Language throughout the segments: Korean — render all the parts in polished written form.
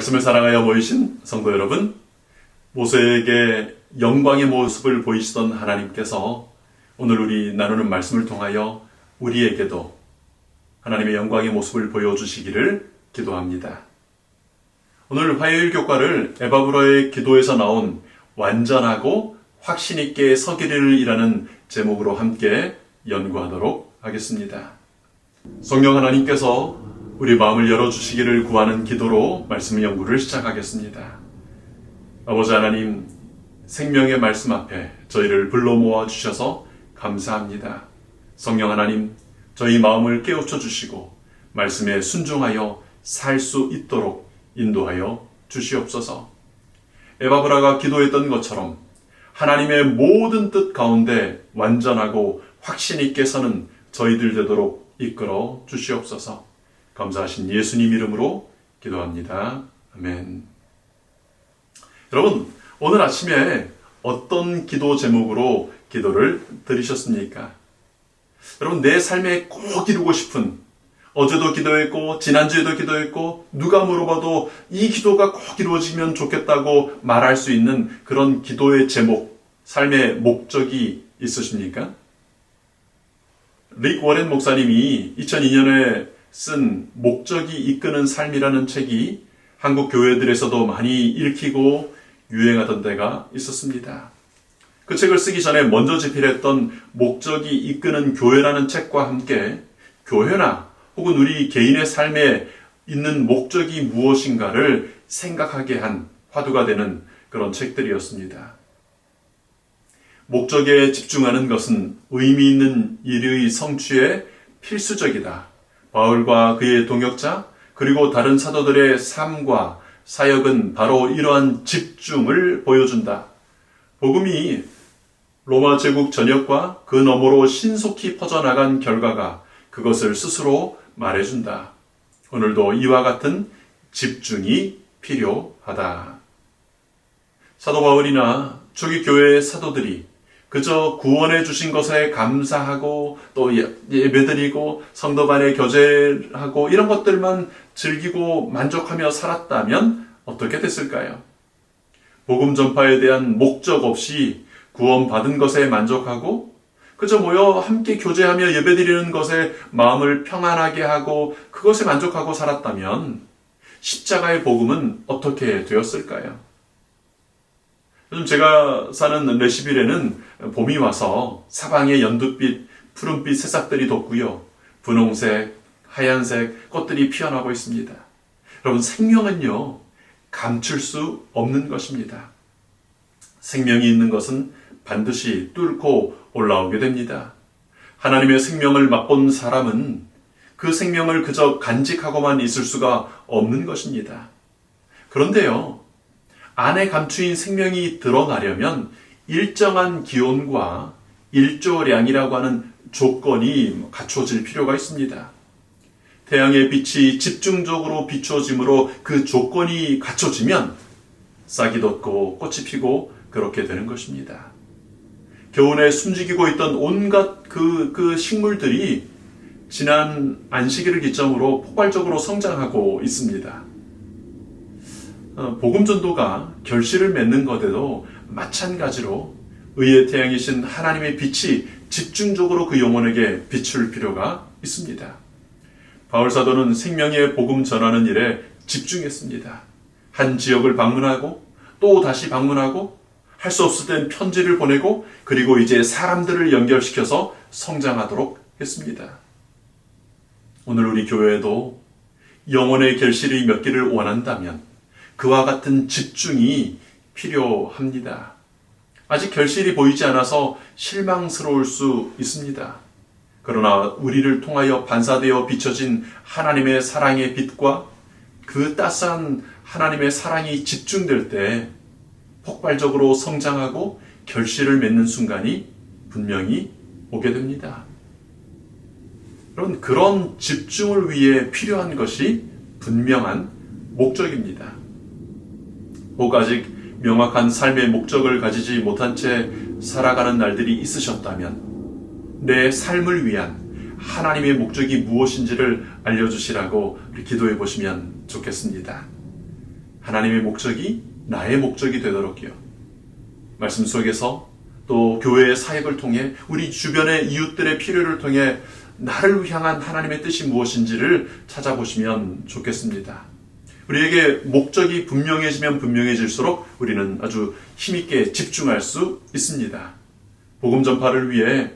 말씀을 사랑하여 모이신 성도 여러분, 모세에게 영광의 모습을 보이시던 하나님께서 오늘 우리 나누는 말씀을 통하여 우리에게도 하나님의 영광의 모습을 보여주시기를 기도합니다. 오늘 화요일 교과를 에바브라의 기도에서 나온 완전하고 확신 있게 서기를 제목으로 함께 연구하도록 하겠습니다. 성령 하나님께서 우리 마음을 열어주시기를 구하는 기도로 말씀 연구를 시작하겠습니다. 아버지 하나님, 생명의 말씀 앞에 저희를 불러 모아 주셔서 감사합니다. 성령 하나님, 저희 마음을 깨우쳐 주시고 말씀에 순종하여 살 수 있도록 인도하여 주시옵소서. 에바브라가 기도했던 것처럼 하나님의 모든 뜻 가운데 완전하고 확신 있게 서는 저희들 되도록 이끌어 주시옵소서. 감사하신 예수님 이름으로 기도합니다. 아멘. 여러분, 오늘 아침에 어떤 기도 제목으로 기도를 드리셨습니까? 여러분, 내 삶에 꼭 이루고 싶은, 어제도 기도했고 지난주에도 기도했고 누가 물어봐도 이 기도가 꼭 이루어지면 좋겠다고 말할 수 있는 그런 기도의 제목, 삶의 목적이 있으십니까? 릭 워렌 목사님이 2002년에 쓴 목적이 이끄는 삶이라는 책이 한국 교회들에서도 많이 읽히고 유행하던 때가 있었습니다. 그 책을 쓰기 전에 먼저 집필했던 목적이 이끄는 교회라는 책과 함께 교회나 혹은 우리 개인의 삶에 있는 목적이 무엇인가를 생각하게 한 화두가 되는 그런 책들이었습니다. 목적에 집중하는 것은 의미 있는 일의 성취에 필수적이다. 바울과 그의 동역자 그리고 다른 사도들의 삶과 사역은 바로 이러한 집중을 보여준다. 복음이 로마 제국 전역과 그 너머로 신속히 퍼져나간 결과가 그것을 스스로 말해준다. 오늘도 이와 같은 집중이 필요하다. 사도 바울이나 초기 교회의 사도들이 그저 구원해 주신 것에 감사하고 또 예배드리고 성도 간에 교제하고 이런 것들만 즐기고 만족하며 살았다면 어떻게 됐을까요? 복음 전파에 대한 목적 없이 구원받은 것에 만족하고 그저 모여 함께 교제하며 예배드리는 것에 마음을 평안하게 하고 그것에 만족하고 살았다면 십자가의 복음은 어떻게 되었을까요? 요즘 제가 사는 레시빌에는 봄이 와서 사방에 연두빛, 푸른빛 새싹들이 돋고요. 분홍색, 하얀색 꽃들이 피어나고 있습니다. 여러분, 생명은요, 감출 수 없는 것입니다. 생명이 있는 것은 반드시 뚫고 올라오게 됩니다. 하나님의 생명을 맛본 사람은 그 생명을 그저 간직하고만 있을 수가 없는 것입니다. 그런데요, 안에 감추인 생명이 드러나려면 일정한 기온과 일조량이라고 하는 조건이 갖춰질 필요가 있습니다. 태양의 빛이 집중적으로 비춰짐으로 그 조건이 갖춰지면 싹이 돋고 꽃이 피고 그렇게 되는 것입니다. 겨우내 숨죽이고 있던 온갖 그 식물들이 지난 안식일을 기점으로 폭발적으로 성장하고 있습니다. 복음 전도가 결실을 맺는 것에도 마찬가지로 의의 태양이신 하나님의 빛이 집중적으로 그 영혼에게 비출 필요가 있습니다. 바울 사도는 생명의 복음 전하는 일에 집중했습니다. 한 지역을 방문하고 또 다시 방문하고 할 수 없을 땐 편지를 보내고 그리고 이제 사람들을 연결시켜서 성장하도록 했습니다. 오늘 우리 교회에도 영혼의 결실이 맺기를 원한다면 그와 같은 집중이 필요합니다. 아직 결실이 보이지 않아서 실망스러울 수 있습니다. 그러나 우리를 통하여 반사되어 비춰진 하나님의 사랑의 빛과 그 따스한 하나님의 사랑이 집중될 때 폭발적으로 성장하고 결실을 맺는 순간이 분명히 오게 됩니다. 여러분, 그런 집중을 위해 필요한 것이 분명한 목적입니다. 혹 아직 명확한 삶의 목적을 가지지 못한 채 살아가는 날들이 있으셨다면 내 삶을 위한 하나님의 목적이 무엇인지를 알려주시라고 기도해 보시면 좋겠습니다. 하나님의 목적이 나의 목적이 되도록요. 말씀 속에서 또 교회의 사역을 통해 우리 주변의 이웃들의 필요를 통해 나를 향한 하나님의 뜻이 무엇인지를 찾아보시면 좋겠습니다. 우리에게 목적이 분명해지면 분명해질수록 우리는 아주 힘있게 집중할 수 있습니다. 복음 전파를 위해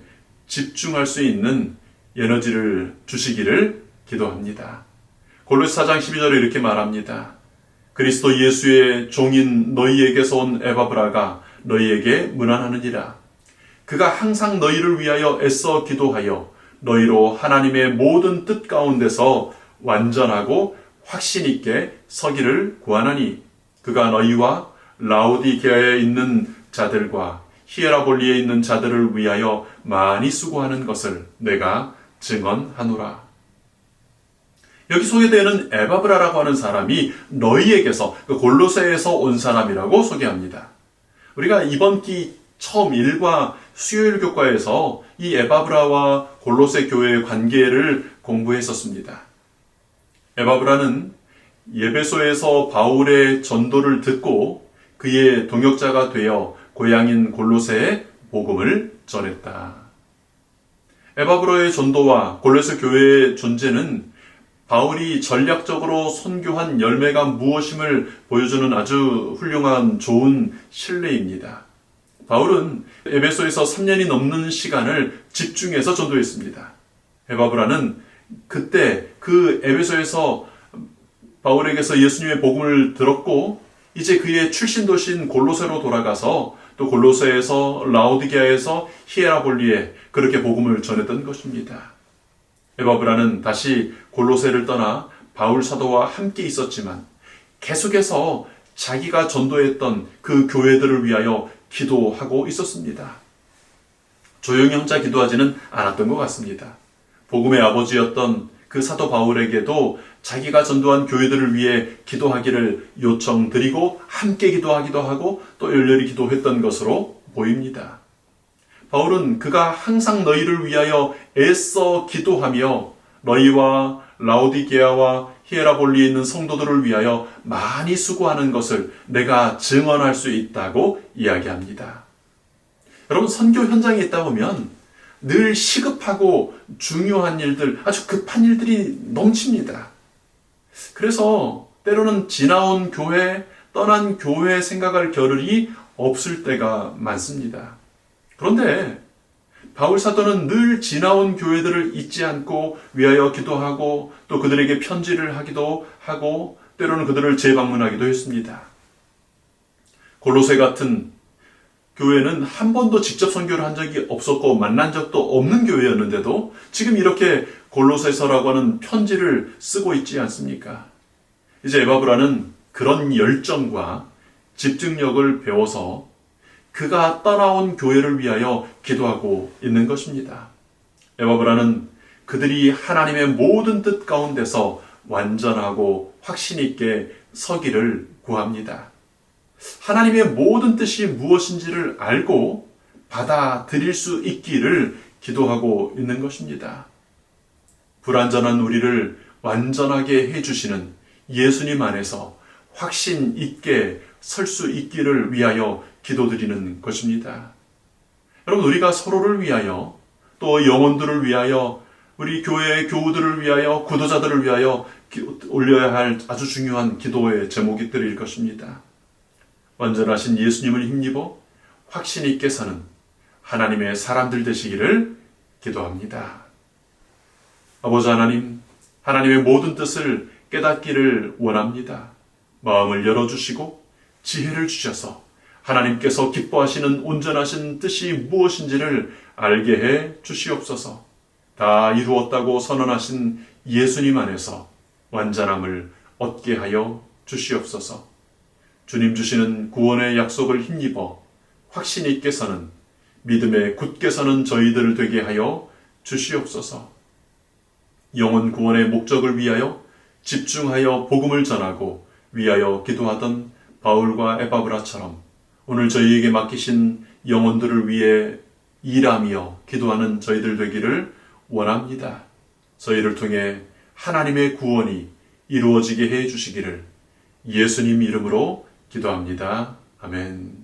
집중할 수 있는 에너지를 주시기를 기도합니다. 골로새 4장 12절에 이렇게 말합니다. 그리스도 예수의 종인 너희에게서 온 에바브라가 너희에게 문안하느니라. 그가 항상 너희를 위하여 애써 기도하여 너희로 하나님의 모든 뜻 가운데서 완전하고 확신 있게 서기를 구하나니 그가 너희와 라오디게아에 있는 자들과 히에라볼리에 있는 자들을 위하여 많이 수고하는 것을 내가 증언하노라. 여기 소개되는 에바브라라고 하는 사람이 너희에게서 골로새에서 온 사람이라고 소개합니다. 우리가 이번 기 처음 1과 수요일 교과에서 이 에바브라와 골로새 교회의 관계를 공부했었습니다. 에바브라는 예베소에서 바울의 전도를 듣고 그의 동역자가 되어 고향인 골로새에 복음을 전했다. 에바브라의 전도와 골로새 교회의 존재는 바울이 전략적으로 선교한 열매가 무엇임을 보여주는 아주 훌륭한 좋은 신뢰입니다. 바울은 에베소에서 3년이 넘는 시간을 집중해서 전도했습니다. 에바브라는 그때 그 에베소에서 바울에게서 예수님의 복음을 들었고 이제 그의 출신 도시인 골로새로 돌아가서 또 골로새에서 라오디게아에서 히에라볼리에 그렇게 복음을 전했던 것입니다. 에바브라는 다시 골로새를 떠나 바울 사도와 함께 있었지만 계속해서 자기가 전도했던 그 교회들을 위하여 기도하고 있었습니다. 조용히 혼자 기도하지는 않았던 것 같습니다. 복음의 아버지였던 그 사도 바울에게도 자기가 전도한 교회들을 위해 기도하기를 요청드리고 함께 기도하기도 하고 또 열렬히 기도했던 것으로 보입니다. 바울은 그가 항상 너희를 위하여 애써 기도하며 너희와 라오디게아와 히에라볼리에 있는 성도들을 위하여 많이 수고하는 것을 내가 증언할 수 있다고 이야기합니다. 여러분, 선교 현장에 있다 보면 늘 시급하고 중요한 일들, 아주 급한 일들이 넘칩니다. 그래서 때로는 지나온 교회, 떠난 교회 생각할 겨를이 없을 때가 많습니다. 그런데 바울 사도는 늘 지나온 교회들을 잊지 않고 위하여 기도하고 또 그들에게 편지를 하기도 하고 때로는 그들을 재방문하기도 했습니다. 골로새 같은 교회는 한 번도 직접 선교를 한 적이 없었고 만난 적도 없는 교회였는데도 지금 이렇게 골로새서라고 하는 편지를 쓰고 있지 않습니까? 이제 에바브라는 그런 열정과 집중력을 배워서 그가 떠나온 교회를 위하여 기도하고 있는 것입니다. 에바브라는 그들이 하나님의 모든 뜻 가운데서 완전하고 확신 있게 서기를 구합니다. 하나님의 모든 뜻이 무엇인지를 알고 받아들일 수 있기를 기도하고 있는 것입니다. 불완전한 우리를 완전하게 해주시는 예수님 안에서 확신 있게 설 수 있기를 위하여 기도드리는 것입니다. 여러분, 우리가 서로를 위하여 또 영혼들을 위하여 우리 교회의 교우들을 위하여 구도자들을 위하여 올려야 할 아주 중요한 기도의 제목들일 것입니다. 완전하신 예수님을 힘입어 확신 있게 사는 하나님의 사람들 되시기를 기도합니다. 아버지 하나님, 하나님의 모든 뜻을 깨닫기를 원합니다. 마음을 열어주시고 지혜를 주셔서 하나님께서 기뻐하시는 온전하신 뜻이 무엇인지를 알게 해 주시옵소서. 다 이루었다고 선언하신 예수님 안에서 완전함을 얻게 하여 주시옵소서. 주님 주시는 구원의 약속을 힘입어 확신 있게 서는 믿음에 굳게 서는 저희들 되게 하여 주시옵소서. 영혼 구원의 목적을 위하여 집중하여 복음을 전하고 위하여 기도하던 바울과 에바브라처럼 오늘 저희에게 맡기신 영혼들을 위해 일하며 기도하는 저희들 되기를 원합니다. 저희를 통해 하나님의 구원이 이루어지게 해 주시기를 예수님 이름으로 기도합니다. 아멘.